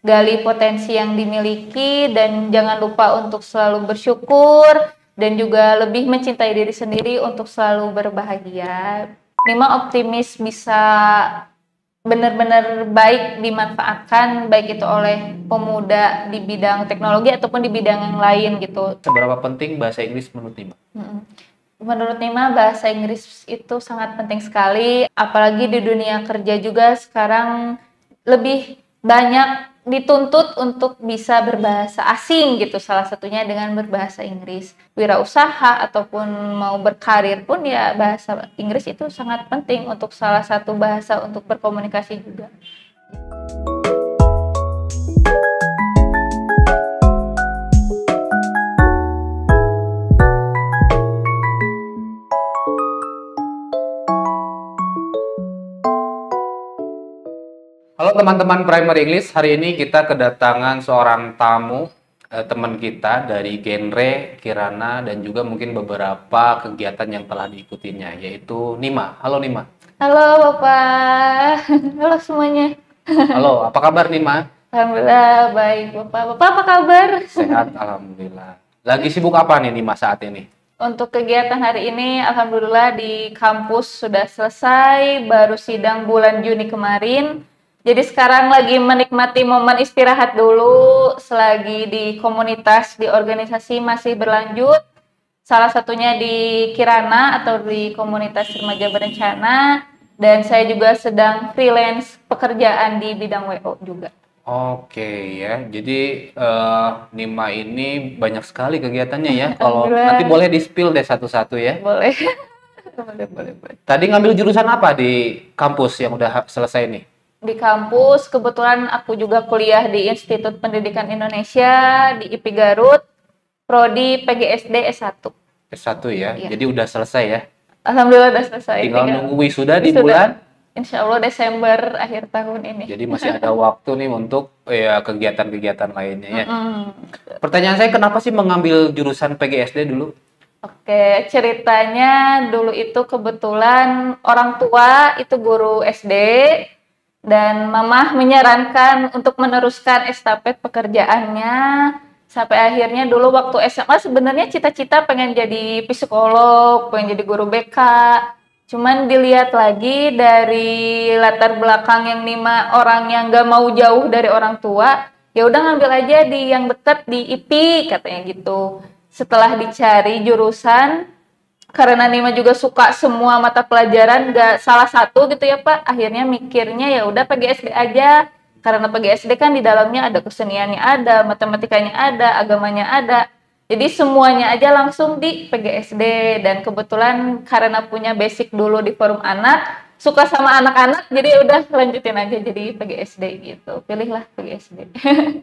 gali potensi yang dimiliki, dan jangan lupa untuk selalu bersyukur dan juga lebih mencintai diri sendiri untuk selalu berbahagia. Nima optimis bisa benar-benar baik dimanfaatkan, baik itu oleh pemuda di bidang teknologi ataupun di bidang yang lain gitu. Seberapa penting bahasa Inggris menurut Nima? Menurut Nima, bahasa Inggris itu sangat penting sekali, apalagi di dunia kerja juga sekarang lebih banyak dituntut untuk bisa berbahasa asing gitu, salah satunya dengan berbahasa Inggris. Wirausaha ataupun mau berkarir pun ya bahasa Inggris itu sangat penting untuk salah satu bahasa untuk berkomunikasi juga. Halo teman-teman Primary English, hari ini kita kedatangan seorang tamu, teman kita dari genre Kirana dan juga mungkin beberapa kegiatan yang telah diikutinya, yaitu Nima. Halo Nima. Halo Bapak, halo semuanya. Halo, apa kabar Nima? Alhamdulillah baik Bapak. Bapak apa kabar? Sehat, alhamdulillah. Lagi sibuk apa nih Nima saat ini? Untuk kegiatan hari ini, alhamdulillah di kampus sudah selesai, baru sidang bulan Juni kemarin. Jadi sekarang lagi menikmati momen istirahat dulu, selagi di komunitas, di organisasi masih berlanjut. Salah satunya di Kirana atau di komunitas remaja berencana, dan saya juga sedang freelance pekerjaan di bidang WO juga. Oke ya, jadi Nima ini banyak sekali kegiatannya ya. Kalau Alhamdulillah. nanti boleh di-spill deh satu-satu ya. Boleh. Boleh. Tadi ngambil jurusan apa di kampus yang udah selesai nih? Di kampus, kebetulan aku juga kuliah di Institut Pendidikan Indonesia di IPI Garut, prodi PGSD S1. S1 ya, Iya. jadi udah selesai ya. Alhamdulillah udah selesai. Tinggal nunggu wisuda di Wisuda. bulan. Insya Allah Desember akhir tahun ini. Jadi masih ada waktu nih untuk ya kegiatan-kegiatan lainnya ya. Mm. Pertanyaan saya, kenapa sih mengambil jurusan PGSD dulu? Oke, ceritanya dulu itu kebetulan orang tua itu guru SD, dan mamah menyarankan untuk meneruskan estafet pekerjaannya. Sampai akhirnya dulu waktu SMA sebenarnya cita-cita pengen jadi psikolog, pengen jadi guru BK. Cuman dilihat lagi dari latar belakang yang Nima orang yang gak mau jauh dari orang tua, ya udah ngambil aja di yang deket di IPI katanya gitu. Setelah dicari jurusan, karena Nima juga suka semua mata pelajaran, gak salah satu gitu ya Pak, akhirnya mikirnya ya udah PGSD aja. Karena PGSD kan di dalamnya ada keseniannya, ada matematikanya, ada agamanya, ada. Jadi semuanya aja langsung di PGSD. Dan kebetulan karena punya basic dulu di forum anak, suka sama anak-anak, jadi udah lanjutin aja jadi PGSD gitu. Pilihlah PGSD.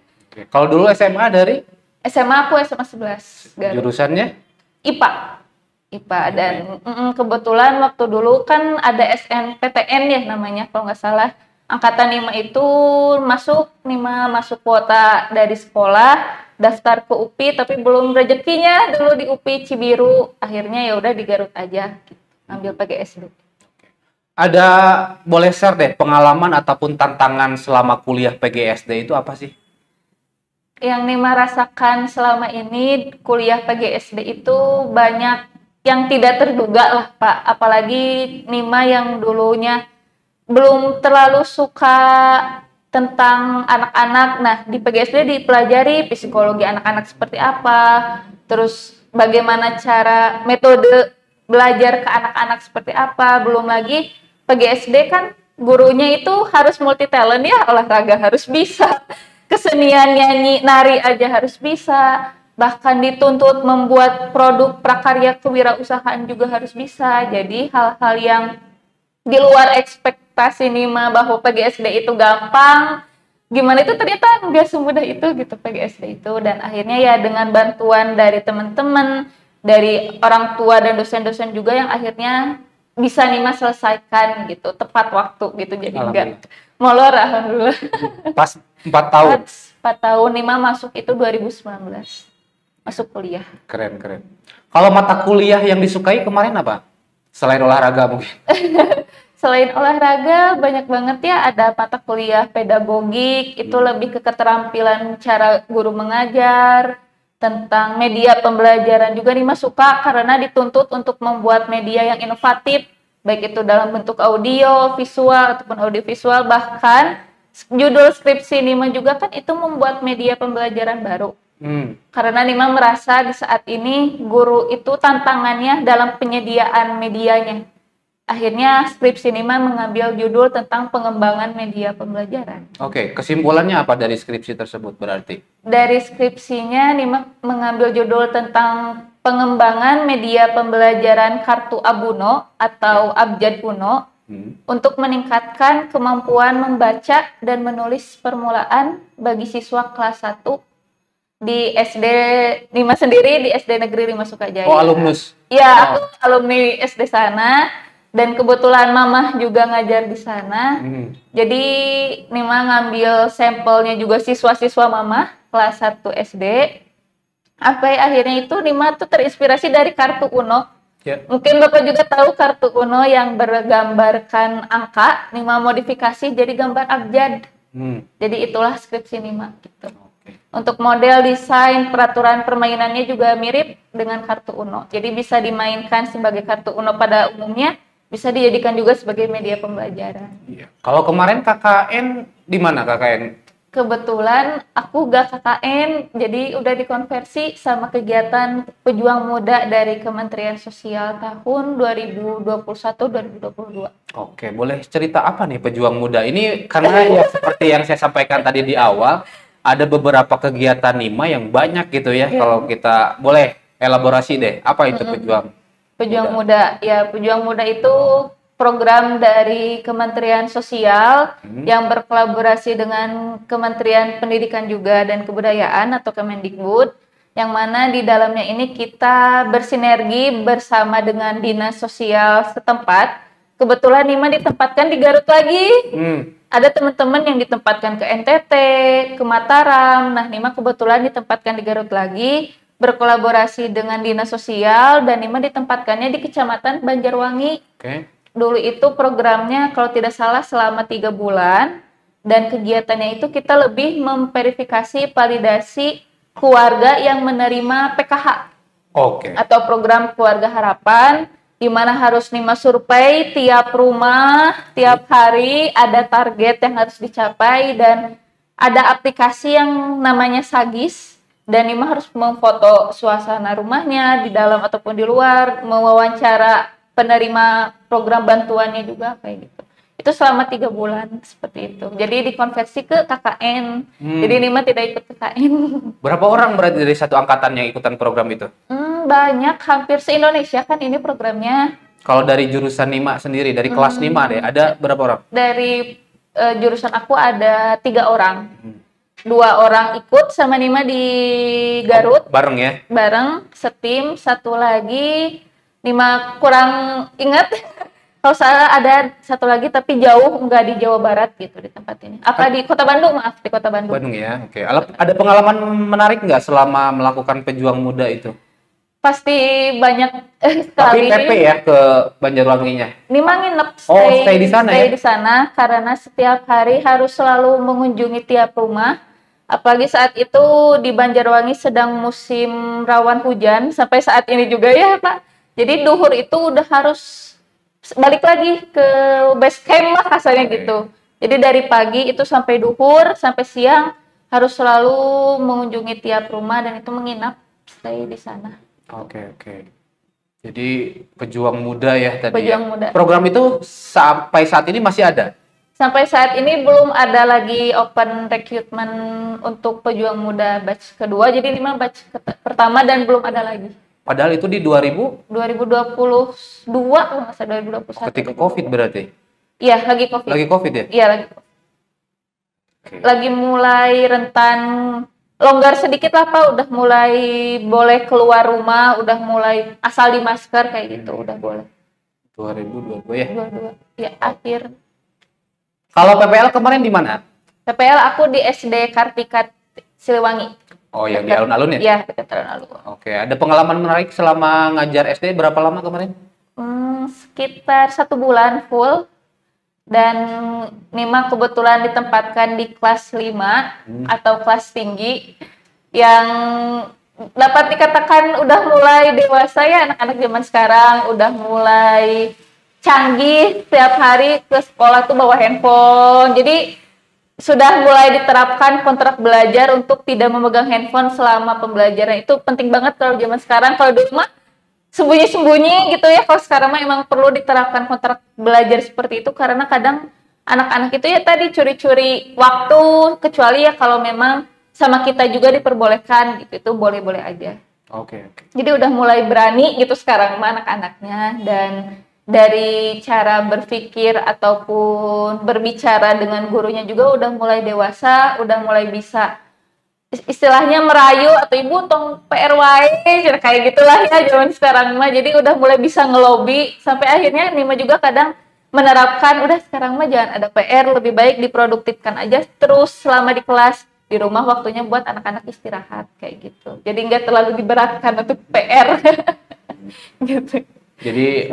Oke. Kalau dulu SMA dari SMA aku SMA 11 Garut. jurusannya? IPA. Dan kebetulan waktu dulu kan ada SNPTN ya namanya kalau nggak salah. Angkatan 5 itu Nima masuk kuota dari sekolah, daftar ke UPI tapi belum rezekinya dulu di UPI Cibiru. Akhirnya ya udah di Garut aja gitu. Ambil PGSD. Ada, boleh share deh pengalaman ataupun tantangan selama kuliah PGSD itu apa sih? Yang Nima rasakan selama ini kuliah PGSD itu banyak yang tidak terduga lah Pak. Apalagi Nima yang dulunya belum terlalu suka tentang anak-anak. Nah, di PGSD dipelajari psikologi anak-anak seperti apa, terus bagaimana cara metode belajar ke anak-anak seperti apa. Belum lagi PGSD kan gurunya itu harus multi talent ya, olahraga harus bisa, kesenian nyanyi, nari aja harus bisa, bahkan dituntut membuat produk prakarya kewirausahaan juga harus bisa. Jadi hal-hal yang di luar ekspektasi Nima bahwa PGSD itu gampang, gimana itu ternyata nggak semudah itu gitu PGSD itu. Dan akhirnya ya dengan bantuan dari teman-teman, dari orang tua dan dosen-dosen juga yang akhirnya bisa Nima selesaikan gitu tepat waktu gitu. Jadi enggak molor, alhamdulillah. Pas 4 tahun. 4 tahun Nima masuk itu 2019 masuk kuliah. Keren. Kalau mata kuliah yang disukai kemarin apa? Selain olahraga mungkin. Selain olahraga, banyak banget ya ada mata kuliah pedagogik, itu lebih ke keterampilan cara guru mengajar, tentang media pembelajaran juga Nima suka karena dituntut untuk membuat media yang inovatif, baik itu dalam bentuk audio, visual, ataupun audiovisual, bahkan judul skripsi Nima juga kan itu membuat media pembelajaran baru. Karena Nima merasa di saat ini guru itu tantangannya dalam penyediaan medianya. Akhirnya skripsi Nima mengambil judul tentang pengembangan media pembelajaran. Oke, kesimpulannya apa dari skripsi tersebut berarti? Dari skripsinya Nima mengambil judul tentang pengembangan media pembelajaran kartu Abuno atau abjad kuno untuk meningkatkan kemampuan membaca dan menulis permulaan bagi siswa kelas 1 di SD Nima sendiri di SD Negeri 5 Sukajaya. Oh, alumnus? Iya, aku alumni SD sana. Dan kebetulan mamah juga ngajar di sana. Jadi Nima ngambil sampelnya juga siswa-siswa mamah kelas 1 SD. Sampai akhirnya itu Nima tuh terinspirasi dari kartu Uno. Mungkin Bapak juga tahu kartu Uno yang bergambarkan angka, Nima modifikasi jadi gambar abjad. Jadi itulah skripsi Nima gitu. Untuk model desain peraturan permainannya juga mirip dengan kartu Uno. Jadi bisa dimainkan sebagai kartu Uno pada umumnya, bisa dijadikan juga sebagai media pembelajaran. Iya. Kalau kemarin KKN di mana KKN? Kebetulan aku gak KKN, jadi udah dikonversi sama kegiatan pejuang muda dari Kementerian Sosial tahun 2021-2022. Oke, boleh cerita apa nih pejuang muda ini? Karena ya seperti yang saya sampaikan tadi di awal, ada beberapa kegiatan Nima yang banyak gitu ya. Kalau kita boleh elaborasi deh, apa itu Pejuang Muda? Ya, Pejuang Muda itu program dari Kementerian Sosial yang berkolaborasi dengan Kementerian Pendidikan juga dan Kebudayaan atau Kemendikbud, yang mana di dalamnya ini kita bersinergi bersama dengan dinas sosial setempat. Kebetulan Nima ditempatkan di Garut lagi. Ada teman-teman yang ditempatkan ke NTT, ke Mataram. Nah, Nima kebetulan ditempatkan di Garut lagi, berkolaborasi dengan dinas sosial, dan Nima ditempatkannya di Kecamatan Banjarwangi. Dulu itu programnya kalau tidak salah selama 3 bulan, dan kegiatannya itu kita lebih memverifikasi validasi keluarga yang menerima PKH atau program keluarga harapan, di mana harus Nima survei tiap rumah, tiap hari ada target yang harus dicapai, dan ada aplikasi yang namanya Sagis, dan Nima harus memfoto suasana rumahnya di dalam ataupun di luar, mewawancara penerima program bantuannya juga kayak gitu. Itu selama 3 bulan seperti itu. Jadi dikonversi ke KKN. Jadi Nima tidak ikut KKN. Berapa orang berarti dari satu angkatan yang ikutan program itu? Banyak, hampir se-Indonesia kan ini programnya. Kalau dari jurusan Nima sendiri, dari kelas Nima deh, ada berapa orang? Dari jurusan aku ada 3 orang. 2 orang ikut sama Nima di Garut. Bareng ya? Bareng, setim. 1 lagi Nima kurang ingat. Kalau salah ada 1 lagi tapi jauh, enggak di Jawa Barat gitu di tempat ini. Apa di Kota Bandung? Maaf, di Kota Bandung. Bandung ya, oke. Ada pengalaman menarik nggak selama melakukan pejuang muda itu? Pasti banyak Tapi sekali. PP ya ke Banjarwanginya? Nima nginep, stay di sana ya? Di sana karena setiap hari harus selalu mengunjungi tiap rumah. Apalagi saat itu di Banjarwangi sedang musim rawan hujan, sampai saat ini juga ya Pak. Jadi duhur itu udah harus balik lagi ke base camp lah kasarnya gitu. Jadi dari pagi itu sampai duhur, sampai siang harus selalu mengunjungi tiap rumah, dan itu menginap, stay di sana. Oke. Jadi pejuang muda ya tadi. Pejuang muda. Program itu sampai saat ini masih ada? Sampai saat ini belum ada lagi open recruitment untuk pejuang muda batch kedua. Jadi 5 batch pertama dan belum ada lagi. Padahal itu di 2022 kalau nggak salah, 2021. Ketika COVID berarti? Iya, lagi COVID. Lagi COVID ya? Iya, lagi COVID. Lagi mulai rentan longgar sedikit lah Pak, udah mulai boleh keluar rumah, udah mulai asal di masker kayak gitu, udah boleh. 2022 ya? 22, ya akhir. Kalau PPL kemarin di mana? PPL aku di SD Kartika Siliwangi. Oh, yang di alun-alun ya? Iya, dekat alun-alun. Oke, ada pengalaman menarik selama ngajar SD berapa lama kemarin? Sekitar 1 bulan full. dan Nima kebetulan ditempatkan di kelas 5 atau kelas tinggi yang dapat dikatakan udah mulai dewasa ya, anak-anak zaman sekarang udah mulai canggih, setiap hari ke sekolah tuh bawa handphone. Jadi sudah mulai diterapkan kontrak belajar untuk tidak memegang handphone selama pembelajaran. Itu penting banget kalau zaman sekarang. Kalau dulu mah sembunyi-sembunyi gitu ya, kalau sekarang mah emang perlu diterapkan kontrak belajar seperti itu, karena kadang anak-anak itu ya tadi curi-curi waktu, kecuali ya kalau memang sama kita juga diperbolehkan gitu, itu boleh-boleh aja. Oke. Jadi udah mulai berani gitu sekarang mah anak-anaknya, dan dari cara berpikir ataupun berbicara dengan gurunya juga udah mulai dewasa, udah mulai bisa istilahnya merayu atau ibu tong PRY kayak gitulah ya zaman sekarang mah. Jadi udah mulai bisa ngelobi, sampai akhirnya Nima juga kadang menerapkan udah sekarang mah jangan ada PR, lebih baik diproduktifkan aja terus selama di kelas, di rumah waktunya buat anak-anak istirahat kayak gitu. Jadi nggak terlalu diberatkan untuk PR. Gitu. Jadi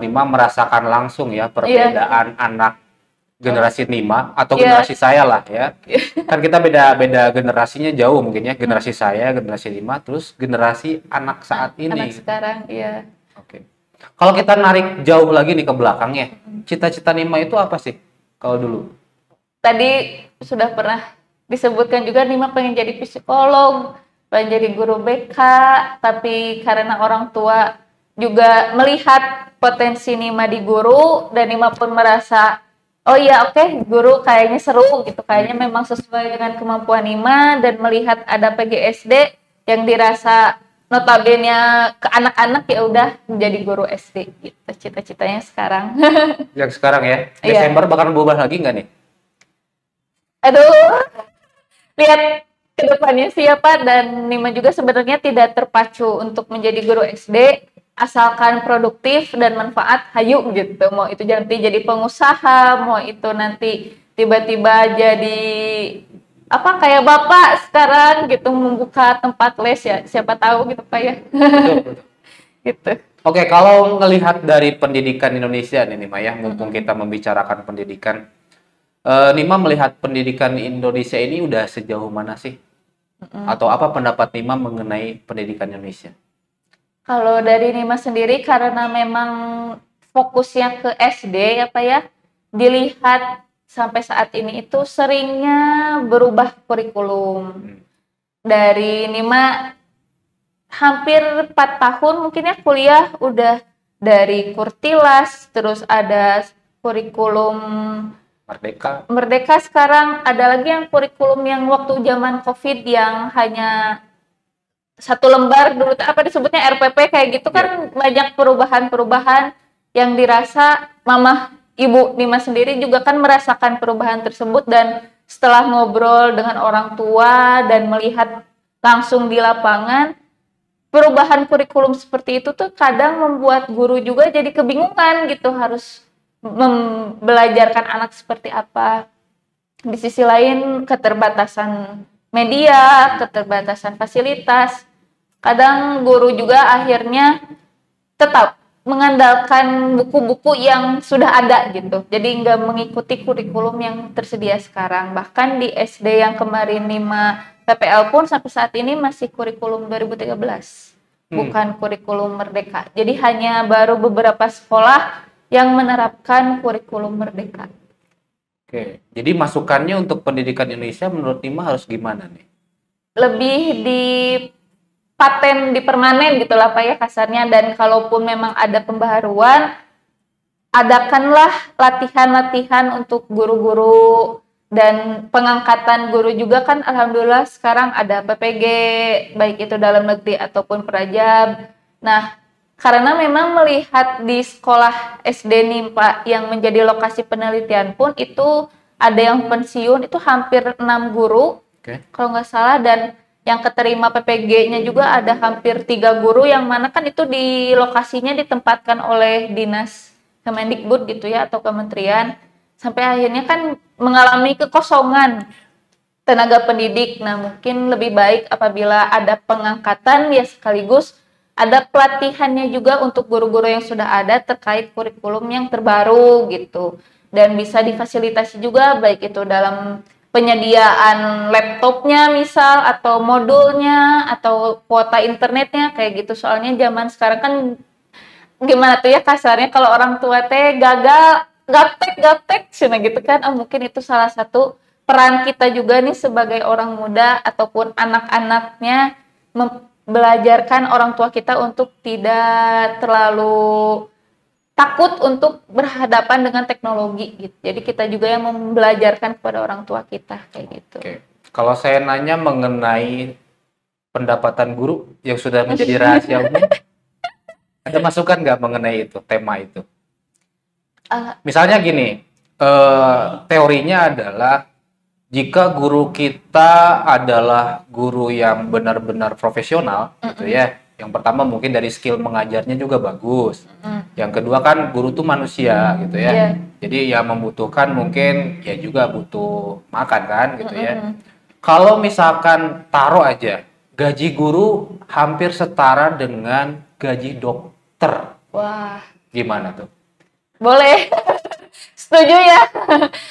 Nima merasakan langsung ya perbedaan anak generasi Nima atau generasi saya lah ya. Kan kita beda generasinya jauh mungkin ya. Generasi saya, generasi Nima, terus generasi anak saat ini. Anak sekarang, iya. Oke. Kalau kita narik jauh lagi nih ke belakangnya, cita-cita Nima itu apa sih kalau dulu? Tadi sudah pernah disebutkan juga Nima pengen jadi psikolog, pengen jadi guru BK, tapi karena orang tua juga melihat potensi Nima di guru, dan Nima pun merasa oh iya oke, guru kayaknya seru gitu, kayaknya memang sesuai dengan kemampuan Nima, dan melihat ada PGSD yang dirasa notabene ke anak-anak, ya udah menjadi guru SD gitu cita-citanya sekarang. Yang sekarang ya, Iya. Desember bakal berubah lagi nggak nih? Aduh, lihat ke depannya siapa, dan Nima juga sebenarnya tidak terpacu untuk menjadi guru SD, asalkan produktif dan manfaat, hayu gitu. Mau itu nanti jadi pengusaha, mau itu nanti tiba-tiba jadi apa kayak bapak sekarang gitu, membuka tempat les ya, siapa tahu gitu Pak ya. Betul. Gitu. Oke, kalau ngelihat dari pendidikan Indonesia nih Nima ya, mumpung kita membicarakan pendidikan, Nima melihat pendidikan Indonesia ini udah sejauh mana sih? Atau apa pendapat Nima mengenai pendidikan Indonesia? Kalau dari Nima sendiri, karena memang fokusnya ke SD ya Pak ya, dilihat sampai saat ini itu seringnya berubah kurikulum. Dari Nima hampir 4 tahun mungkin ya kuliah, udah dari Kurtilas, terus ada kurikulum Merdeka, sekarang ada lagi yang kurikulum yang waktu zaman COVID yang hanya satu lembar dulu, apa disebutnya RPP kayak gitu kan. Banyak perubahan-perubahan yang dirasa mama ibu Nima sendiri juga kan merasakan perubahan tersebut, dan setelah ngobrol dengan orang tua dan melihat langsung di lapangan, perubahan kurikulum seperti itu tuh kadang membuat guru juga jadi kebingungan gitu, harus membelajarkan anak seperti apa. Di sisi lain keterbatasan media, keterbatasan fasilitas, kadang guru juga akhirnya tetap mengandalkan buku-buku yang sudah ada gitu, jadi nggak mengikuti kurikulum yang tersedia sekarang. Bahkan di SD yang kemarin Nima PPL pun sampai saat ini masih kurikulum 2013, bukan kurikulum Merdeka. Jadi hanya baru beberapa sekolah yang menerapkan kurikulum Merdeka. Oke, jadi masukannya untuk pendidikan Indonesia menurut Nima harus gimana nih? Lebih di paten, di permanen gitulah Pak ya kasarnya, dan kalaupun memang ada pembaharuan, adakanlah latihan-latihan untuk guru-guru, dan pengangkatan guru juga kan alhamdulillah sekarang ada PPG, baik itu dalam negeri ataupun Prajab. Nah, karena memang melihat di sekolah SD NIMPA yang menjadi lokasi penelitian pun itu ada yang pensiun, itu hampir 6 guru kalau nggak salah, dan yang keterima PPG-nya juga ada hampir 3 guru, yang mana kan itu di lokasinya ditempatkan oleh dinas Kemendikbud gitu ya, atau kementerian, sampai akhirnya kan mengalami kekosongan tenaga pendidik. Nah, mungkin lebih baik apabila ada pengangkatan ya sekaligus ada pelatihannya juga untuk guru-guru yang sudah ada terkait kurikulum yang terbaru gitu. dan bisa difasilitasi juga baik itu dalam penyediaan laptopnya misal atau modulnya atau kuota internetnya kayak gitu. Soalnya zaman sekarang kan gimana tuh ya kasarnya kalau orang tua teh gagal gaptek cina gitu kan. Mungkin itu salah satu peran kita juga nih sebagai orang muda ataupun anak-anaknya belajarkan orang tua kita untuk tidak terlalu takut untuk berhadapan dengan teknologi gitu. Jadi kita juga yang membelajarkan kepada orang tua kita kayak gitu. Oke. Kalau saya nanya mengenai pendapatan guru yang sudah menjadi rahasia umum, ada masukan nggak mengenai itu, tema itu? Misalnya gini, teorinya adalah jika guru kita adalah guru yang benar-benar profesional, gitu ya. Yang pertama mungkin dari skill mengajarnya juga bagus. Yang kedua kan guru tuh manusia gitu ya. Yeah. Jadi ya membutuhkan mungkin ya juga butuh makan kan gitu ya. Kalau misalkan taruh aja gaji guru hampir setara dengan gaji dokter. Wah, Gimana tuh? boleh. Setuju ya.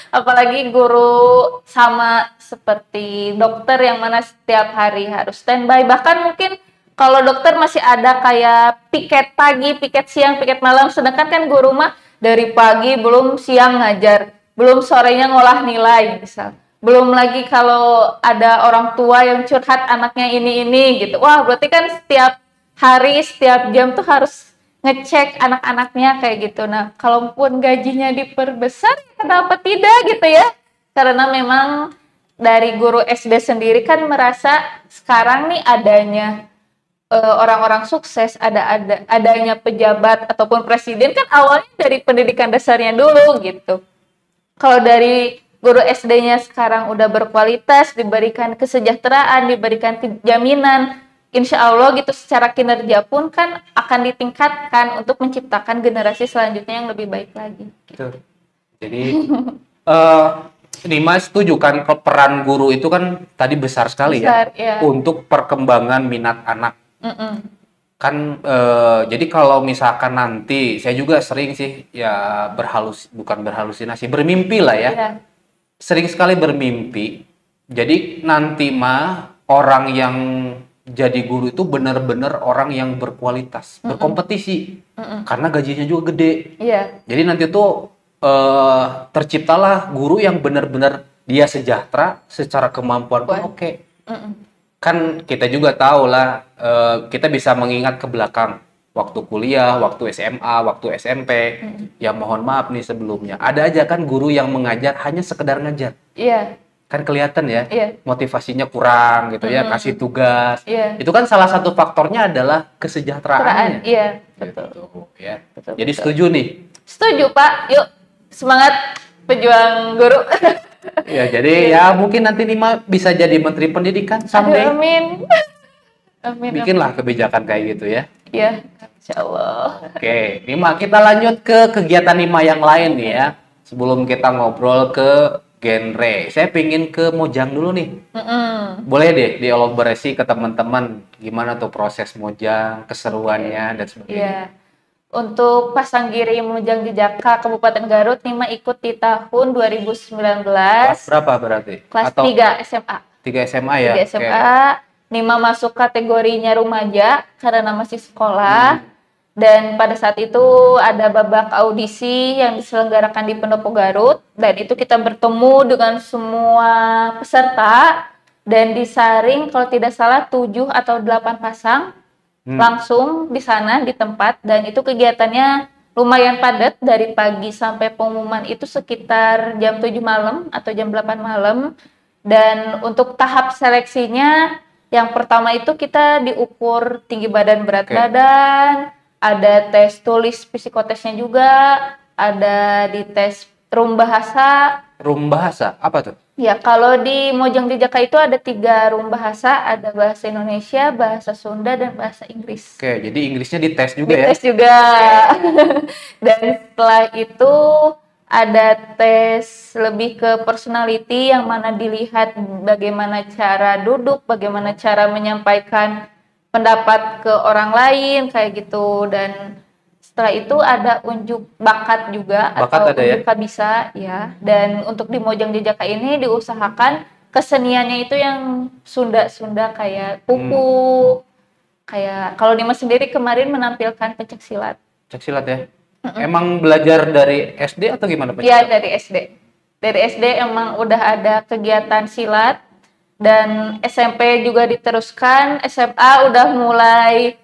Apalagi guru sama seperti dokter yang mana setiap hari harus standby. Bahkan mungkin kalau dokter masih ada kayak piket pagi, piket siang, piket malam. Sedangkan kan guru mah dari pagi belum siang ngajar, belum sorenya ngolah nilai misal. Belum lagi kalau ada orang tua yang curhat anaknya ini gitu. Wah, berarti kan setiap hari, setiap jam tuh harus ngecek anak-anaknya kayak gitu. Nah, kalaupun gajinya diperbesar, kenapa tidak gitu ya? Karena memang dari guru SD sendiri kan merasa sekarang nih adanya orang-orang sukses, adanya pejabat ataupun presiden kan awalnya dari pendidikan dasarnya dulu gitu. Kalau dari guru SD-nya sekarang udah berkualitas, diberikan kesejahteraan, diberikan jaminan, insya Allah gitu secara kinerja pun kan akan ditingkatkan untuk menciptakan generasi selanjutnya yang lebih baik lagi. Gitu. Jadi Nima setuju kan peran guru itu kan tadi besar sekali ya untuk perkembangan minat anak. Kan jadi kalau misalkan nanti saya juga sering sih ya bukan berhalusinasi, bermimpi lah ya. Yeah. Sering sekali bermimpi. Jadi nanti mah orang yang jadi guru itu benar-benar orang yang berkualitas, berkompetisi. Karena gajinya juga gede. Yeah. Jadi nanti tuh terciptalah guru yang benar-benar dia sejahtera secara kemampuan pun oke. Kan kita juga tahu lah, kita bisa mengingat ke belakang waktu kuliah, waktu SMA, waktu SMP. Ya mohon maaf nih sebelumnya, ada aja kan guru yang mengajar hanya sekedar ngajar. Iya. Kan kelihatan ya, Iya. motivasinya kurang gitu ya, kasih tugas. Iya. Itu kan salah satu faktornya adalah kesejahteraannya. Iya, betul. Gitu, ya. Betul, Jadi betul. setuju nih. Setuju Pak, yuk semangat pejuang guru. Ya, jadi ya mungkin nanti Nima bisa jadi Menteri Pendidikan someday. Aduh, amin. Amin. Bikinlah kebijakan kayak gitu ya. Iya, insya Allah. Oke, Nima, kita lanjut ke kegiatan Nima yang lain nih ya. Sebelum kita ngobrol ke genre, saya pingin ke Mojang dulu nih. Boleh deh dielaborasi ke teman-teman gimana tuh proses Mojang, keseruannya dan sebagainya. Iya. Untuk Pasanggiri Mojang Jejaka Kabupaten Garut, Nima ikut di tahun 2019. Kelas berapa berarti? Kelas Atau 3 SMA. 3 SMA ya? 3 SMA. Nima masuk kategorinya remaja karena masih sekolah. Dan pada saat itu ada babak audisi yang diselenggarakan di Pendopo Garut. Dan itu kita bertemu dengan semua peserta. Dan disaring kalau tidak salah 7 atau 8 pasang. Langsung di sana di tempat. Dan itu kegiatannya lumayan padat. Dari pagi sampai pengumuman itu sekitar jam 7 malam atau jam 8 malam. Dan untuk tahap seleksinya, yang pertama itu kita diukur tinggi badan, berat badan, ada tes tulis psikotesnya juga, ada di tes room bahasa. Room bahasa, apa tuh? Ya, kalau di Mojang Jejaka itu ada 3 room bahasa, ada bahasa Indonesia, bahasa Sunda, dan bahasa Inggris. Oke, jadi Inggrisnya dites juga ya? Dites juga. Dan setelah itu ada tes lebih ke personality yang mana dilihat bagaimana cara duduk, bagaimana cara menyampaikan pendapat ke orang lain kayak gitu. Dan Setelah itu ada unjuk bakat juga Bakat atau ada ya? unjuk kabisa ya. Dan untuk di Mojang Jejaka ini diusahakan keseniannya itu yang Sunda-Sunda kayak kuku, kayak kalau Dimas sendiri kemarin menampilkan pencak silat. Pencak silat ya? Emang belajar dari SD atau gimana pencak Iya silat? dari SD. Dari SD emang udah ada kegiatan silat dan SMP juga diteruskan, SMA udah mulai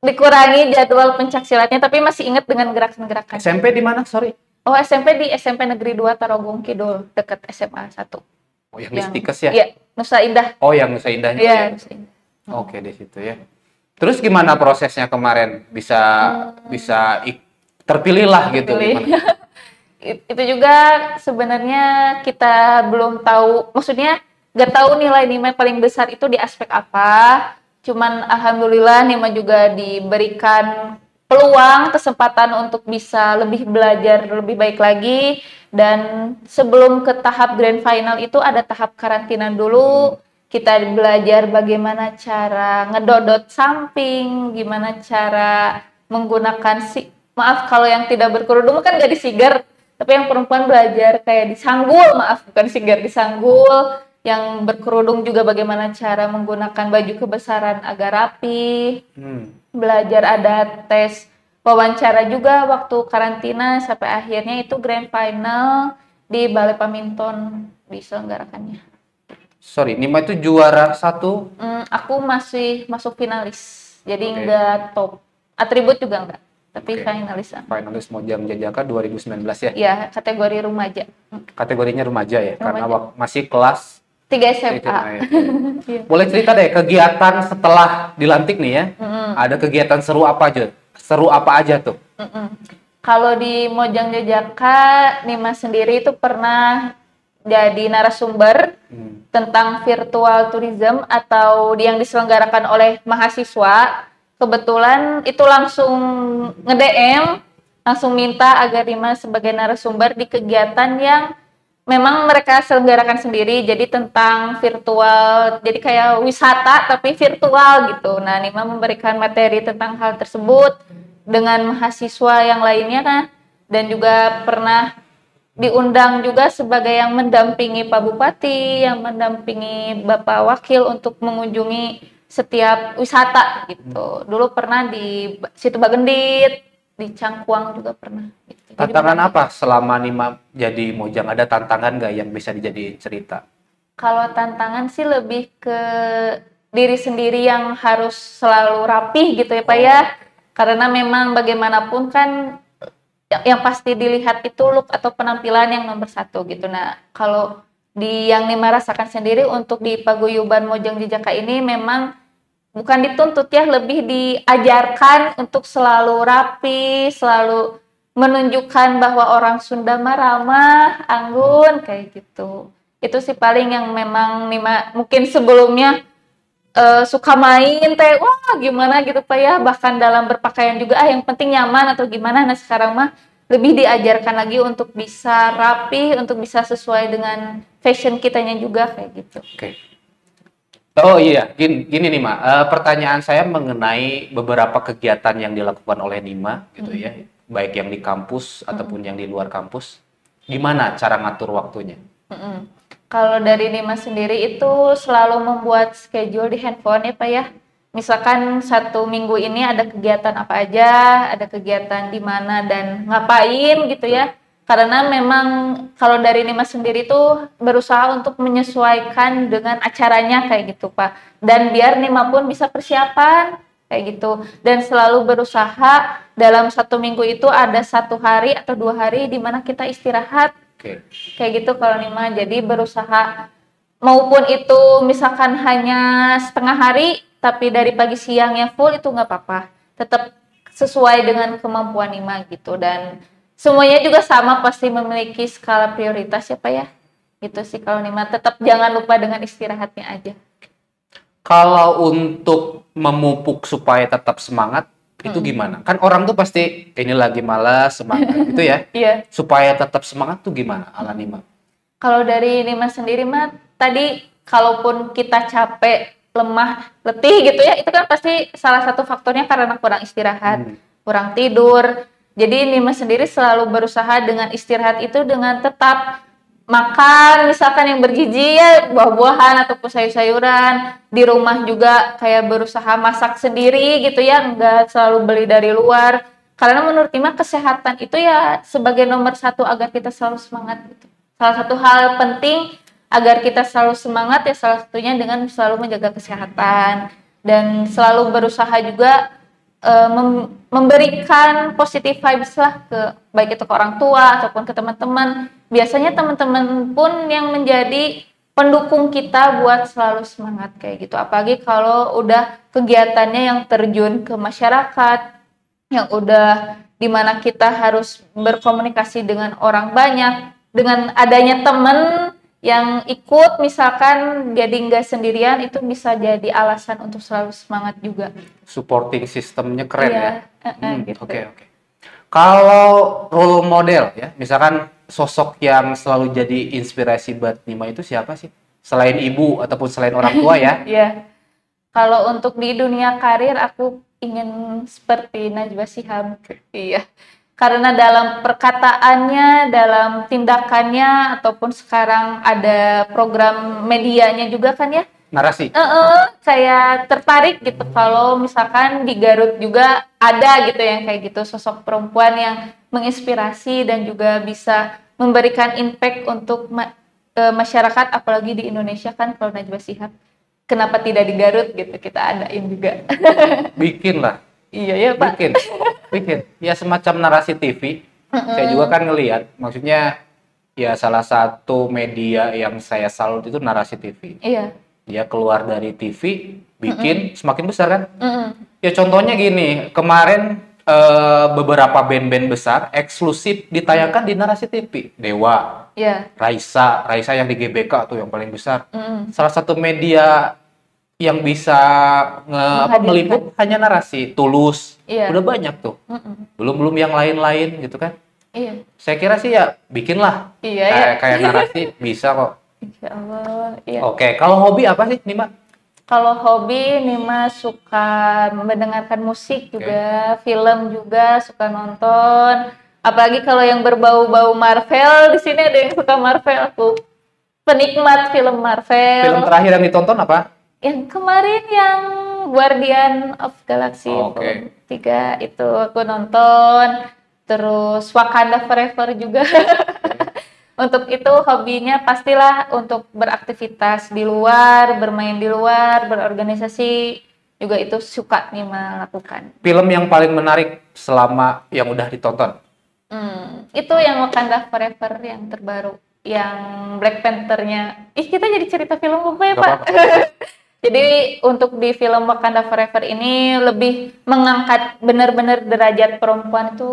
dikurangi jadwal pencak silatnya tapi masih ingat dengan gerakan-gerakan. SMP di mana? Sorry. Oh, SMP di SMP Negeri 2 Tarogong Kidul dekat SMA 1. Oh, yang di Stikes ya? Iya, Nusa Indah. Oh, yang Nusa Indahnya Iya, ya? Nusa Indah. Oke, di situ ya. Terus gimana prosesnya kemarin? Bisa terpilih lah gitu Terpilih. gimana? Itu juga sebenarnya kita belum tahu, maksudnya nggak tahu nilai Nima paling besar itu di aspek apa. Cuman alhamdulillah Nima juga diberikan peluang, kesempatan untuk bisa lebih belajar lebih baik lagi. Dan sebelum ke tahap grand final itu ada tahap karantina dulu. Kita belajar bagaimana cara ngedodot samping, gimana cara menggunakan maaf kalau yang tidak berkerudung kan gak disigar, tapi yang perempuan belajar kayak disanggul, maaf bukan sigar, disanggul. Yang berkerudung juga bagaimana cara menggunakan baju kebesaran agar rapi. Belajar ada tes wawancara juga waktu karantina sampai akhirnya itu grand final di Balai Paminton diselenggarakannya. Sorry, Nima itu juara 1? Aku masih masuk finalis, jadi enggak top. Atribut juga enggak, tapi finalis. Finalis Mojang Jejaka 2019 ya? Iya, kategori remaja. Kategorinya remaja ya? Remaja. Karena masih kelas 3 SMA. Ya. Boleh cerita deh kegiatan setelah dilantik nih ya? Ada kegiatan seru apa aja? Seru apa aja tuh? Kalau di Mojang Jejaka, Nima sendiri itu pernah jadi narasumber tentang virtual tourism atau yang diselenggarakan oleh mahasiswa. Kebetulan itu langsung nge-DM, langsung minta agar Nima sebagai narasumber di kegiatan yang memang mereka selenggarakan sendiri, jadi tentang virtual, jadi kayak wisata tapi virtual gitu. Nah, Nima memberikan materi tentang hal tersebut dengan mahasiswa yang lainnya kan, dan juga pernah diundang juga sebagai yang mendampingi Pak Bupati, yang mendampingi Bapak Wakil untuk mengunjungi setiap wisata gitu. Dulu pernah di Situ Bagendit, di Cangkuang juga pernah. Gitu. Tantangan apa selama Nima jadi Mojang? Ada tantangan nggak yang bisa dijadiin cerita? Kalau tantangan sih lebih ke diri sendiri yang harus selalu rapih gitu ya Pak ya. Karena memang bagaimanapun kan yang pasti dilihat itu look atau penampilan yang nomor 1 gitu. Nah, kalau yang Nima rasakan sendiri untuk di Paguyuban Mojang Jejaka ini memang bukan dituntut ya, lebih diajarkan untuk selalu rapi, selalu menunjukkan bahwa orang Sunda mah ramah, anggun kayak gitu. Itu sih paling yang memang Nima mungkin sebelumnya suka main teh, wah gimana gitu Pak ya, bahkan dalam berpakaian juga yang penting nyaman atau gimana. Nah sekarang mah lebih diajarkan lagi untuk bisa rapi, untuk bisa sesuai dengan fashion kitanya juga kayak gitu. Oke. Oh iya, gini Nima, pertanyaan saya mengenai beberapa kegiatan yang dilakukan oleh Nima gitu ya, baik yang di kampus ataupun yang di luar kampus. Gimana cara ngatur waktunya? Kalau dari Nima sendiri itu selalu membuat schedule di handphone ya Pak ya. Misalkan 1 minggu ini ada kegiatan apa aja, ada kegiatan di mana dan ngapain gitu ya. Karena memang kalau dari Nima sendiri tuh berusaha untuk menyesuaikan dengan acaranya kayak gitu Pak. Dan biar Nima pun bisa persiapan kayak gitu. Dan selalu berusaha dalam 1 minggu itu ada 1 hari atau 2 hari di mana kita istirahat. Kayak gitu kalau Nima, jadi berusaha maupun itu misalkan hanya setengah hari tapi dari pagi siangnya full itu nggak apa-apa, tetap sesuai dengan kemampuan Nima gitu. Dan semuanya juga sama, pasti memiliki skala prioritas ya Pak ya, gitu sih kalau Nima. Tetap jangan lupa dengan istirahatnya aja. Kalau untuk memupuk supaya tetap semangat itu gimana? Kan orang tuh pasti ini lagi malas, semangat gitu ya. Iya. Supaya tetap semangat tuh gimana ala Nima? Kalau dari Nima sendiri mah tadi kalaupun kita capek, lemah, letih gitu ya, itu kan pasti salah satu faktornya karena kurang istirahat. kurang tidur. Jadi Nima sendiri selalu berusaha dengan istirahat itu dengan tetap makan misalkan yang bergizi ya, buah-buahan ataupun sayur-sayuran. Di rumah juga kayak berusaha masak sendiri gitu ya, enggak selalu beli dari luar. Karena menurut Nima kesehatan itu ya sebagai nomor satu agar kita selalu semangat gitu. Salah satu hal penting agar kita selalu semangat ya salah satunya dengan selalu menjaga kesehatan dan selalu berusaha juga memberikan positive vibes lah ke baik itu ke orang tua ataupun ke teman-teman. Biasanya teman-teman pun yang menjadi pendukung kita buat selalu semangat kayak gitu. Apalagi kalau udah kegiatannya yang terjun ke masyarakat, yang udah dimana kita harus berkomunikasi dengan orang banyak, dengan adanya teman yang ikut misalkan jadi nggak sendirian itu bisa jadi alasan untuk selalu semangat juga. Supporting sistemnya keren Iya, ya. gitu. Oke. Kalau role model ya, misalkan sosok yang selalu jadi inspirasi buat Nima itu siapa sih? Selain ibu ataupun selain orang tua ya? Iya. Kalau untuk di dunia karir aku ingin seperti Najwa Shihab. Iya. Karena dalam perkataannya, dalam tindakannya ataupun sekarang ada program medianya juga kan ya. Narasi. Saya tertarik gitu kalau misalkan di Garut juga ada gitu yang kayak gitu sosok perempuan yang menginspirasi dan juga bisa memberikan impact untuk masyarakat apalagi di Indonesia kan kalau Najwa Shihab. Kenapa tidak di Garut gitu kita adain juga. Bikin lah. Iya ya Pak. Bikin. Ya semacam narasi TV. Saya juga kan ngelihat, maksudnya ya salah satu media yang saya salut itu narasi TV. Iya. Dia keluar dari TV, bikin semakin besar kan? Ya contohnya gini, kemarin beberapa band-band besar eksklusif ditayangkan di narasi TV. Dewa, Raisa yang di GBK tuh yang paling besar. Salah satu media yang bisa meliput hanya narasi. Tulus, udah banyak tuh. Belum yang lain-lain gitu kan? Iya. Saya kira sih ya bikinlah. Kayak narasi bisa kok. Insya Allah. Iya. Oke, kalau hobi apa sih Nima? Kalau hobi Nima suka mendengarkan musik juga, film juga suka nonton. Apalagi kalau yang berbau-bau Marvel, di sini ada yang suka Marvel, aku penikmat film Marvel. Film terakhir yang ditonton apa? Yang kemarin yang Guardian of Galaxy 3 itu aku nonton. Terus Wakanda Forever juga. Untuk itu hobinya pastilah untuk beraktivitas di luar, bermain di luar, berorganisasi juga itu suka nih melakukan. Film yang paling menarik selama yang udah ditonton? Itu yang Wakanda Forever yang terbaru, yang Black Panther-nya. Kita jadi cerita film apa ya Pak? Jadi untuk di film Wakanda Forever ini lebih mengangkat benar-benar derajat perempuan itu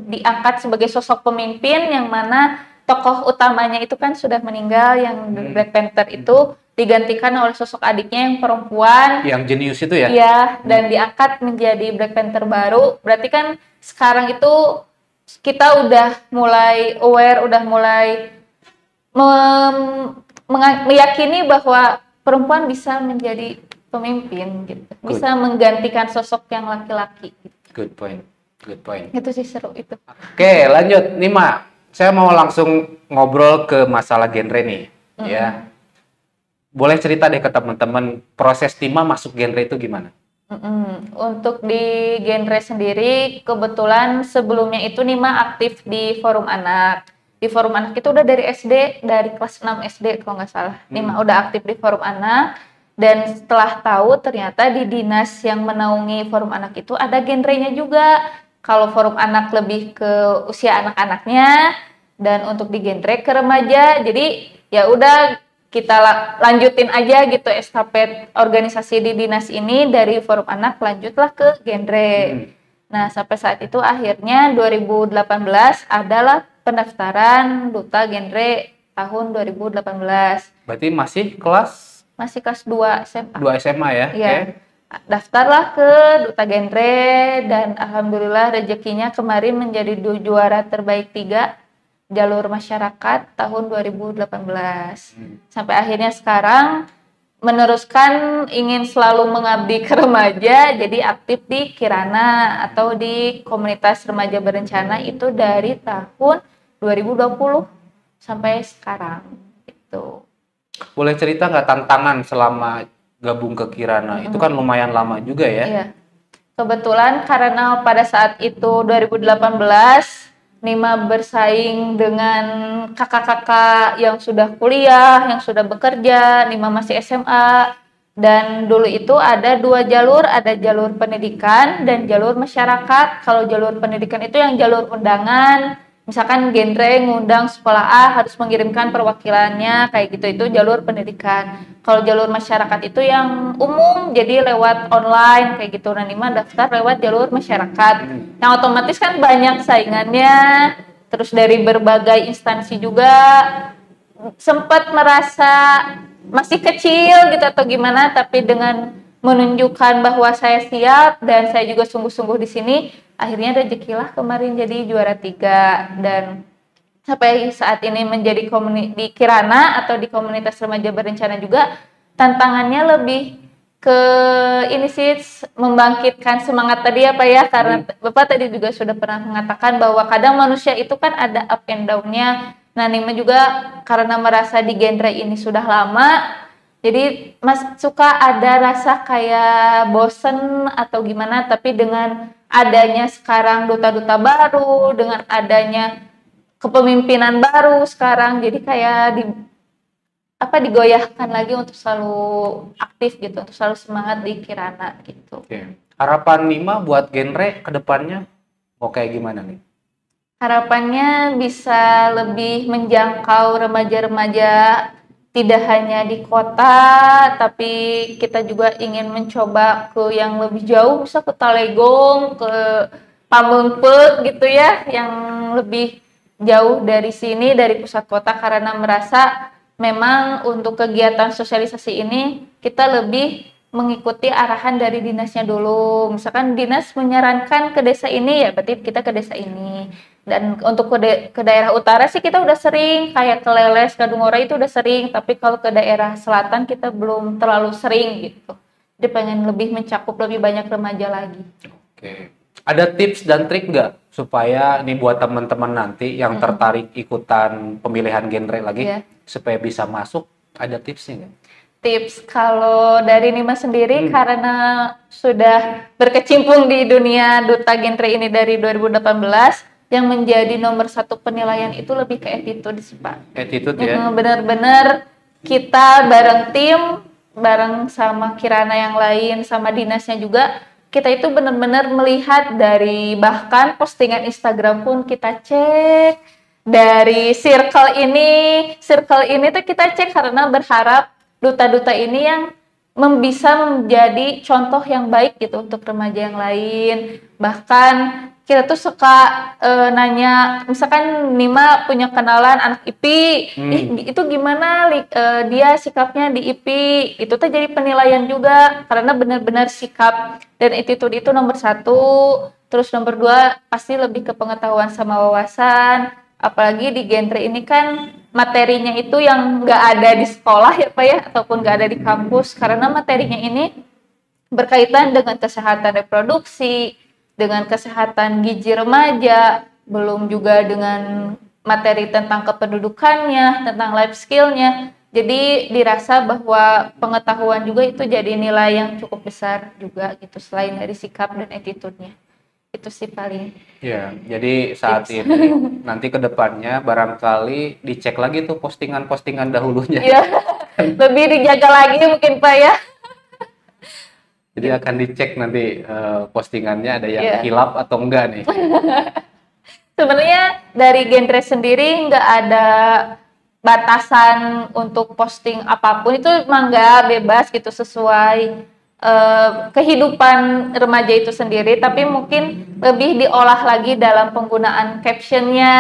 diangkat sebagai sosok pemimpin yang mana tokoh utamanya itu kan sudah meninggal yang Black Panther itu digantikan oleh sosok adiknya yang perempuan yang jenius itu ya? Iya, dan diangkat menjadi Black Panther baru. Berarti kan sekarang itu kita udah mulai aware, udah mulai meyakini bahwa perempuan bisa menjadi pemimpin gitu. Bisa menggantikan sosok yang laki-laki gitu. Good point. Itu sih seru itu. Oke, lanjut Nima. Saya mau langsung ngobrol ke masalah genre nih, ya. Boleh cerita deh ke teman-teman proses Nima masuk genre itu gimana? Untuk di genre sendiri, kebetulan sebelumnya itu Nima aktif di Forum Anak. Di Forum Anak itu udah dari SD, dari kelas 6 SD kalau nggak salah. Nima udah aktif di Forum Anak. Dan setelah tahu ternyata di dinas yang menaungi Forum Anak itu ada genrenya juga. Kalau Forum Anak lebih ke usia anak-anaknya dan untuk di genre ke remaja. Jadi ya udah kita lanjutin aja gitu estafet organisasi di dinas ini dari Forum Anak lanjutlah ke genre. Nah, sampai saat itu akhirnya 2018 adalah pendaftaran duta genre tahun 2018. Berarti masih kelas 2 SMA. 2 SMA ya? Iya. Daftarlah ke duta genre dan alhamdulillah rezekinya kemarin menjadi juara terbaik 3 jalur masyarakat tahun 2018. Sampai akhirnya sekarang meneruskan ingin selalu mengabdi ke remaja, jadi aktif di Kirana atau di komunitas remaja berencana itu dari tahun 2020 sampai sekarang gitu. Boleh cerita nggak tantangan selama gabung ke Kirana? Itu kan lumayan lama juga ya? Iya. Kebetulan karena pada saat itu 2018 Nima bersaing dengan kakak-kakak yang sudah kuliah, yang sudah bekerja, Nima masih SMA, dan dulu itu ada 2 jalur, ada jalur pendidikan dan jalur masyarakat. Kalau jalur pendidikan itu yang jalur undangan, misalkan genre ngundang sekolah A harus mengirimkan perwakilannya, kayak gitu, itu jalur pendidikan. Kalau jalur masyarakat itu yang umum, jadi lewat online kayak gitu. Nah, Nima daftar lewat jalur masyarakat. Yang otomatis kan banyak saingannya. Terus dari berbagai instansi juga, sempat merasa masih kecil gitu atau gimana, tapi dengan menunjukkan bahwa saya siap dan saya juga sungguh-sungguh di sini, akhirnya rezekilah kemarin jadi juara 3 dan sampai saat ini menjadi di Kirana atau di komunitas remaja berencana juga. Tantangannya lebih ke ini sih, membangkitkan semangat tadi ya Pak ya, karena Bapak tadi juga sudah pernah mengatakan bahwa kadang manusia itu kan ada up and down-nya. Nah, Nima juga karena merasa di genre ini sudah lama, jadi suka ada rasa kayak bosen atau gimana, tapi dengan adanya sekarang duta-duta baru, dengan adanya kepemimpinan baru sekarang, jadi kayak digoyahkan lagi untuk selalu aktif gitu, untuk selalu semangat di Kirana gitu. Oke. Harapan Nima buat genre kedepannya mau kayak gimana nih? Harapannya bisa lebih menjangkau remaja-remaja, tidak hanya di kota, tapi kita juga ingin mencoba ke yang lebih jauh, bisa ke Talegong, ke Pamengpeuk gitu ya, yang lebih jauh dari sini, dari pusat kota, karena merasa memang untuk kegiatan sosialisasi ini kita lebih mengikuti arahan dari dinasnya dulu. Misalkan dinas menyarankan ke desa ini, ya berarti kita ke desa ini. Dan untuk ke daerah utara sih kita udah sering, kayak ke Leles, Kadungora itu udah sering, tapi kalau ke daerah selatan kita belum terlalu sering gitu. Jadi pengen lebih mencakup lebih banyak remaja lagi. Oke. Ada tips dan trik nggak supaya nih buat teman-teman nanti yang tertarik ikutan pemilihan genre lagi supaya bisa masuk, ada tipsnya nggak? Tips kalau dari Nima sendiri karena sudah berkecimpung di dunia duta genre ini dari 2018, yang menjadi nomor 1 penilaian itu lebih ke attitude sih Pak. Attitude ya? Benar-benar kita bareng tim, bareng sama Kirana yang lain, sama dinasnya juga, kita itu benar-benar melihat dari bahkan postingan Instagram pun kita cek, dari circle ini tuh kita cek karena berharap duta-duta ini yang bisa menjadi contoh yang baik gitu untuk remaja yang lain. Bahkan kita tuh suka nanya, misalkan Nima punya kenalan anak IPI, itu gimana dia sikapnya di IPI, itu tuh jadi penilaian juga, karena benar-benar sikap dan attitude itu nomor 1, terus nomor 2 pasti lebih ke pengetahuan sama wawasan, apalagi di genre ini kan materinya itu yang nggak ada di sekolah ya Pak ya, ataupun nggak ada di kampus, karena materinya ini berkaitan dengan kesehatan reproduksi, dengan kesehatan gizi remaja, belum juga dengan materi tentang kependudukannya, tentang life skill-nya. Jadi dirasa bahwa pengetahuan juga itu jadi nilai yang cukup besar juga gitu, selain dari sikap dan attitude-nya. Itu sih paling. Ya, jadi saat ini nanti ke depannya barangkali dicek lagi tuh postingan-postingan dahulunya. Iya. Lebih dijaga lagi mungkin Pak ya. Jadi akan dicek nanti postingannya ada yang hilap atau enggak nih. Sebenarnya dari genre sendiri nggak ada batasan untuk posting apapun, itu emang nggak, bebas gitu sesuai kehidupan remaja itu sendiri, tapi mungkin lebih diolah lagi dalam penggunaan captionnya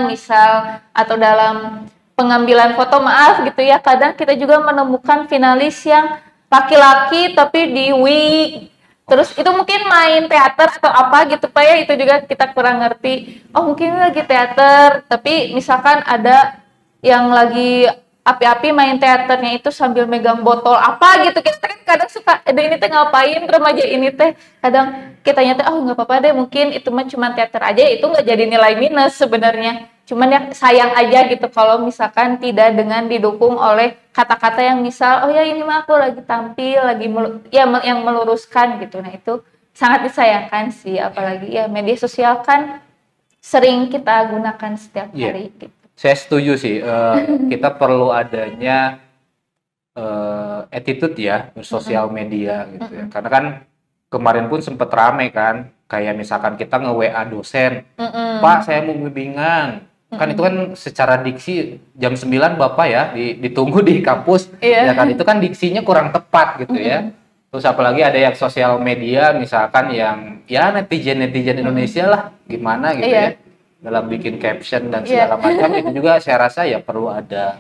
misal, atau dalam pengambilan foto, maaf gitu ya, kadang kita juga menemukan finalis yang laki-laki tapi di wig, terus itu mungkin main teater atau apa gitu Pak ya, itu juga kita kurang ngerti. Oh mungkin lagi teater, tapi misalkan ada yang lagi api-api main teaternya itu sambil megang botol apa gitu. Kita kan kadang suka, ini teh ngapain remaja ini teh, kadang kitanya teh oh nggak apa-apa deh, mungkin itu mah cuma teater aja, itu nggak jadi nilai minus sebenarnya, cuman ya sayang aja gitu kalau misalkan tidak dengan didukung oleh kata-kata yang misal oh ya ini mah aku lagi tampil lagi yang meluruskan gitu. Nah itu sangat disayangkan sih, apalagi ya media sosial kan sering kita gunakan setiap hari gitu. Saya setuju sih, kita perlu adanya attitude ya bersosial media gitu ya. Karena kan kemarin pun sempat rame kan, kayak misalkan kita nge-WA dosen, Pak saya mau bimbingan, kan itu kan secara diksi jam 9 Bapak ya ditunggu di kampus, ya kan itu kan diksinya kurang tepat gitu ya. Terus apalagi ada yang sosial media misalkan yang ya netizen Indonesia lah gimana gitu ya, dalam bikin caption dan segala macam itu juga saya rasa ya perlu ada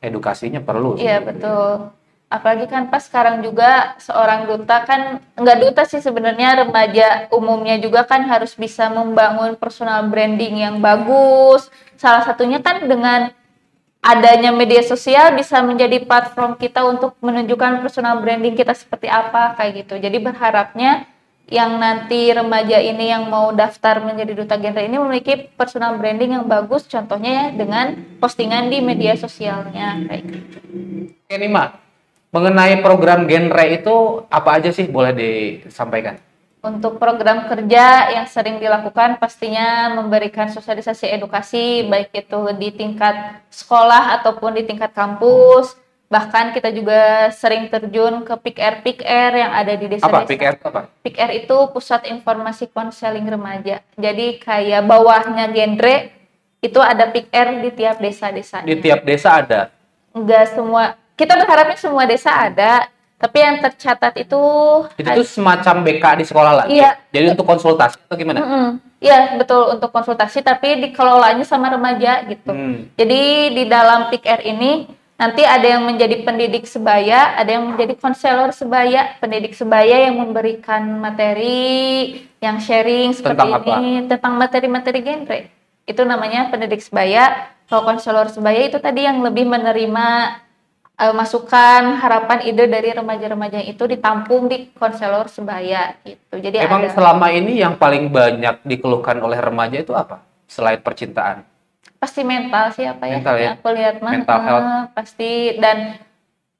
edukasinya perlu. Iya betul. Apalagi kan pas sekarang juga seorang duta kan, nggak duta sih sebenarnya, remaja umumnya juga kan harus bisa membangun personal branding yang bagus. Salah satunya kan dengan adanya media sosial bisa menjadi platform kita untuk menunjukkan personal branding kita seperti apa kayak gitu. Jadi berharapnya yang nanti remaja ini yang mau daftar menjadi duta genre ini memiliki personal branding yang bagus, contohnya ya dengan postingan di media sosialnya kayak gitu. Oke nih Mak, mengenai program genre itu apa aja sih, boleh disampaikan? Untuk program kerja yang sering dilakukan pastinya memberikan sosialisasi edukasi, baik itu di tingkat sekolah ataupun di tingkat kampus. Bahkan kita juga sering terjun ke PIKR yang ada di desa-desa. Apa PIKR apa? PIKR itu Pusat Informasi Konseling Remaja. Jadi kayak bawahnya genre itu ada PIKR di tiap desa-desa. Di tiap desa ada? Enggak semua. Kita berharapnya semua desa ada. Tapi yang tercatat itu tuh semacam BK di sekolah lah. Iya. Jadi untuk konsultasi atau gimana? Iya, betul, untuk konsultasi tapi dikelolanya sama remaja gitu. Jadi di dalam PIKR ini nanti ada yang menjadi pendidik sebaya, ada yang menjadi konselor sebaya. Pendidik sebaya yang memberikan materi, yang sharing seperti tentang ini, tentang materi-materi genre. Itu namanya pendidik sebaya. Kalau konselor sebaya itu tadi yang lebih menerima masukan, harapan, ide dari remaja-remaja itu ditampung di konselor sebaya gitu. Jadi emang selama ini yang paling banyak dikeluhkan oleh remaja itu apa? Selain percintaan? Pasti mental sih apa ya? Mental, ya? Yang aku lihat mah mental health. pasti, dan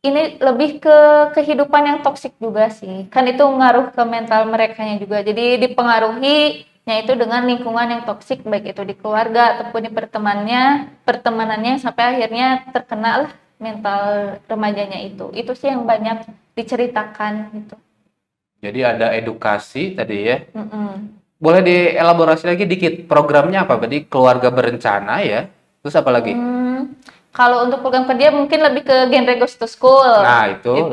ini lebih ke kehidupan yang toksik juga sih. Kan itu ngaruh ke mental merekanya juga. Jadi dipengaruhi itu dengan lingkungan yang toksik, baik itu di keluarga ataupun di pertemanannya sampai akhirnya terkena lah mental remajanya itu sih yang banyak diceritakan gitu. Jadi ada edukasi tadi ya. Boleh dielaborasi lagi dikit programnya apa? Berarti keluarga berencana ya. Terus apa lagi? Kalau untuk program kerja mungkin lebih ke genre Ghost to School. Nah itu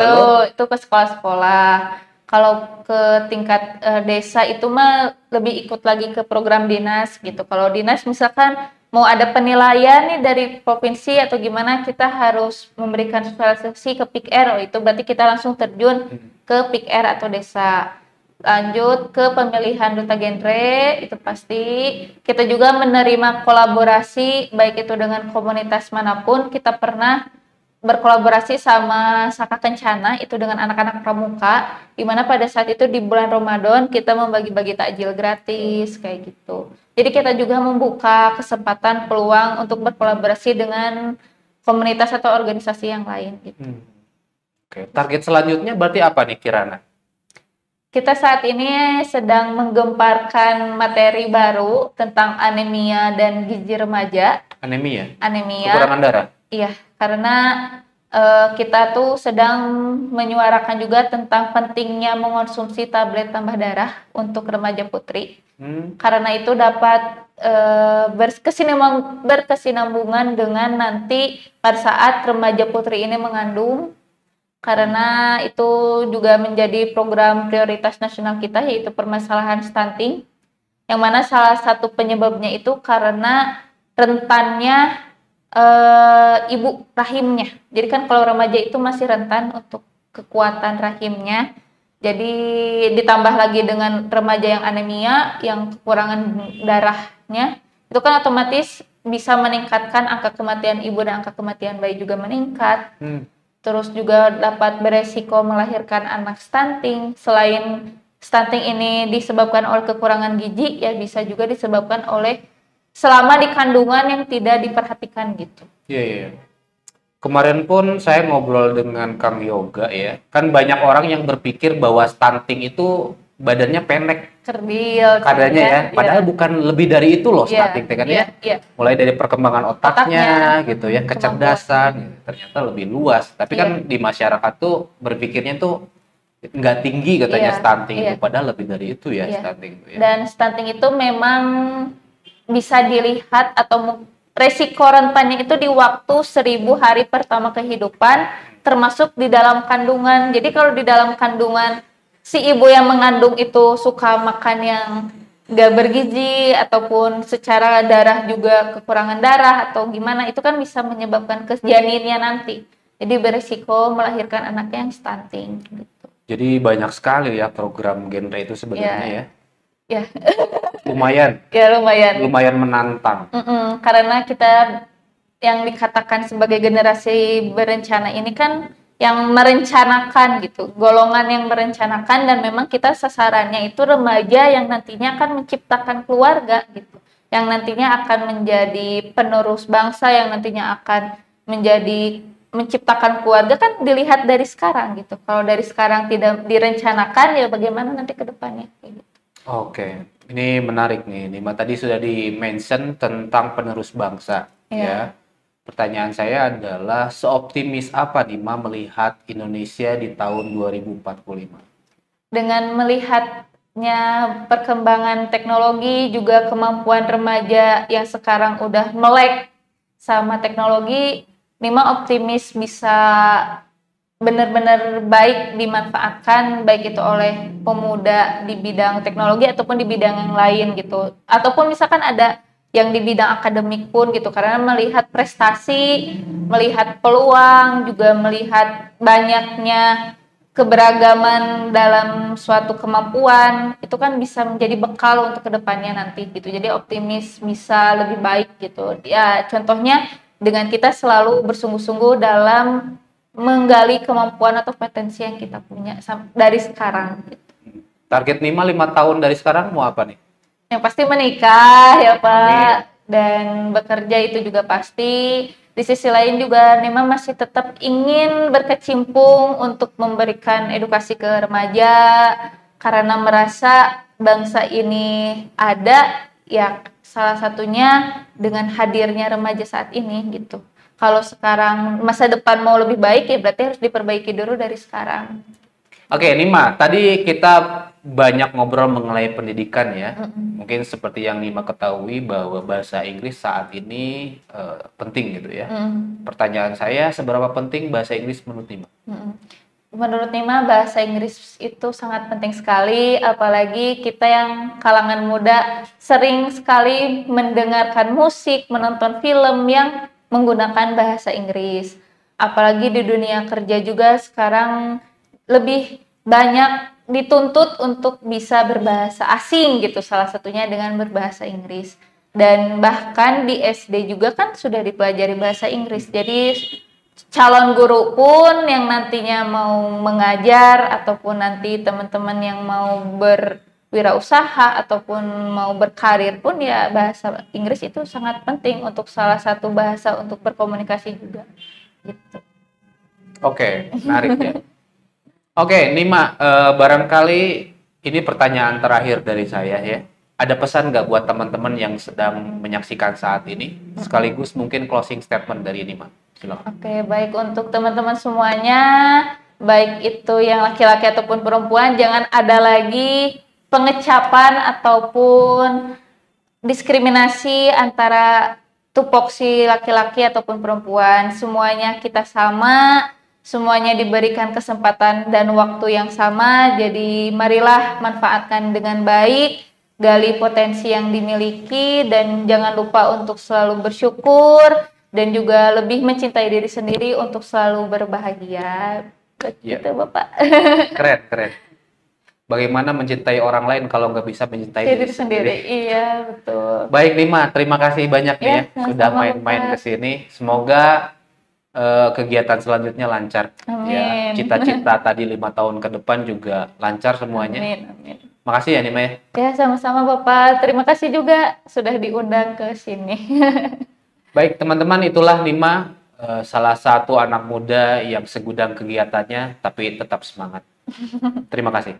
ke sekolah-sekolah. Kalau ke tingkat desa itu mah lebih ikut lagi ke program dinas gitu. Kalau dinas misalkan mau ada penilaian nih dari provinsi atau gimana, kita harus memberikan sosialisasi ke PIKR. Itu berarti kita langsung terjun ke PIKR atau desa. Lanjut ke pemilihan duta genre, itu pasti kita juga menerima kolaborasi, baik itu dengan komunitas manapun. Kita pernah berkolaborasi sama Saka Kencana, itu dengan anak-anak pramuka, di mana pada saat itu di bulan Ramadan kita membagi-bagi takjil gratis kayak gitu. Jadi kita juga membuka kesempatan peluang untuk berkolaborasi dengan komunitas atau organisasi yang lain gitu. Oke. Target selanjutnya berarti apa nih Kirana? Kita saat ini sedang menggemparkan materi baru tentang anemia dan gizi remaja. Anemia? Kekurangan darah? Iya, karena kita tuh sedang menyuarakan juga tentang pentingnya mengonsumsi tablet tambah darah untuk remaja putri. Karena itu dapat berkesinambungan dengan nanti pada saat remaja putri ini mengandung. Karena itu juga menjadi program prioritas nasional kita, yaitu permasalahan stunting, yang mana salah satu penyebabnya itu karena rentannya ibu rahimnya. Jadi kan kalau remaja itu masih rentan untuk kekuatan rahimnya. Jadi ditambah lagi dengan remaja yang anemia, yang kekurangan darahnya, itu kan otomatis bisa meningkatkan angka kematian ibu dan angka kematian bayi juga meningkat. Terus juga dapat beresiko melahirkan anak stunting. Selain stunting ini disebabkan oleh kekurangan gizi, ya bisa juga disebabkan oleh selama di kandungan yang tidak diperhatikan gitu. Iya. Kemarin pun saya ngobrol dengan Kang Yoga ya. Kan banyak orang yang berpikir bahwa stunting itu badannya pendek. Kerdil. Kadarnya ya. Padahal bukan lebih dari itu loh stunting kan ya. Mulai dari perkembangan otaknya gitu ya, kecerdasan ternyata lebih luas. Tapi kan di masyarakat tuh berpikirnya tuh nggak tinggi katanya stunting itu. Padahal lebih dari itu ya stunting itu ya. Dan stunting itu memang bisa dilihat atau resiko rentannya itu di waktu 1000 hari pertama kehidupan, termasuk di dalam kandungan. Jadi kalau di dalam kandungan si ibu yang mengandung itu suka makan yang gak bergizi ataupun secara darah juga kekurangan darah atau gimana, itu kan bisa menyebabkan ke janinnya nanti. Jadi beresiko melahirkan anak yang stunting gitu. Jadi banyak sekali ya program genre itu sebenarnya ya. Ya. Lumayan. Ya lumayan. Lumayan menantang. Karena kita yang dikatakan sebagai generasi berencana ini kan yang merencanakan gitu, golongan yang merencanakan, dan memang kita sasarannya itu remaja yang nantinya akan menciptakan keluarga gitu, yang nantinya akan menjadi penerus bangsa, yang nantinya akan menjadi menciptakan keluarga kan dilihat dari sekarang gitu. Kalau dari sekarang tidak direncanakan, ya bagaimana nanti ke depannya gitu. Oke, ini menarik nih. Nima tadi sudah di-mention tentang penerus bangsa ya. Pertanyaan saya adalah seoptimis apa Nima melihat Indonesia di tahun 2045? Dengan melihatnya perkembangan teknologi, juga kemampuan remaja yang sekarang udah melek sama teknologi, Nima optimis bisa benar-benar baik dimanfaatkan, baik itu oleh pemuda di bidang teknologi ataupun di bidang yang lain gitu, ataupun misalkan ada yang di bidang akademik pun gitu, karena melihat prestasi, melihat peluang, juga melihat banyaknya keberagaman dalam suatu kemampuan, itu kan bisa menjadi bekal untuk kedepannya nanti gitu. Jadi optimis bisa lebih baik gitu ya, contohnya dengan kita selalu bersungguh-sungguh dalam menggali kemampuan atau potensi yang kita punya dari sekarang gitu. Target Nima 5 tahun dari sekarang mau apa nih? Yang pasti menikah ya Pak. Dan bekerja itu juga pasti. Di sisi lain juga Nima masih tetap ingin berkecimpung untuk memberikan edukasi ke remaja, karena merasa bangsa ini ada ya salah satunya dengan hadirnya remaja saat ini gitu. Kalau sekarang masa depan mau lebih baik, ya berarti harus diperbaiki dulu dari sekarang. Oke, Nima, tadi kita banyak ngobrol mengenai pendidikan ya. Mungkin seperti yang Nima ketahui bahwa bahasa Inggris saat ini penting gitu ya. Pertanyaan saya, seberapa penting bahasa Inggris menurut Nima? Menurut Nima, bahasa Inggris itu sangat penting sekali, apalagi kita yang kalangan muda sering sekali mendengarkan musik, menonton film yang menggunakan bahasa Inggris. Apalagi di dunia kerja juga sekarang lebih banyak dituntut untuk bisa berbahasa asing gitu, salah satunya dengan berbahasa Inggris. Dan bahkan di SD juga kan sudah dipelajari bahasa Inggris. Jadi calon guru pun yang nantinya mau mengajar, ataupun nanti teman-teman yang mau berwirausaha ataupun mau berkarir pun, ya bahasa Inggris itu sangat penting untuk salah satu bahasa untuk berkomunikasi juga gitu. Oke, menarik ya. Oke, Nima, barangkali ini pertanyaan terakhir dari saya ya. Ada pesan nggak buat teman-teman yang sedang menyaksikan saat ini? Sekaligus mungkin closing statement dari Nima. Silakan. Oke, baik untuk teman-teman semuanya, baik itu yang laki-laki ataupun perempuan, jangan ada lagi pengecapan ataupun diskriminasi antara tupoksi laki-laki ataupun perempuan. Semuanya kita sama, semuanya diberikan kesempatan dan waktu yang sama. Jadi marilah manfaatkan dengan baik, gali potensi yang dimiliki, dan jangan lupa untuk selalu bersyukur dan juga lebih mencintai diri sendiri untuk selalu berbahagia. Begitu, Bapak. Keren, keren. bagaimana mencintai orang lain kalau nggak bisa mencintai diri Diri sendiri. Iya, betul. Baik Nima, terima kasih banyak nih Ya, ya sudah sama-sama, main-main Bapak. ke sini. Semoga kegiatan selanjutnya lancar ya. Amin. Cita-cita tadi 5 tahun ke depan juga lancar semuanya. Amin, amin. Makasih ya Nima ya. Ya, sama-sama Bapak. Terima kasih juga sudah diundang ke sini. Baik teman-teman, itulah Nima, salah satu anak muda yang segudang kegiatannya tapi tetap semangat. Terima kasih.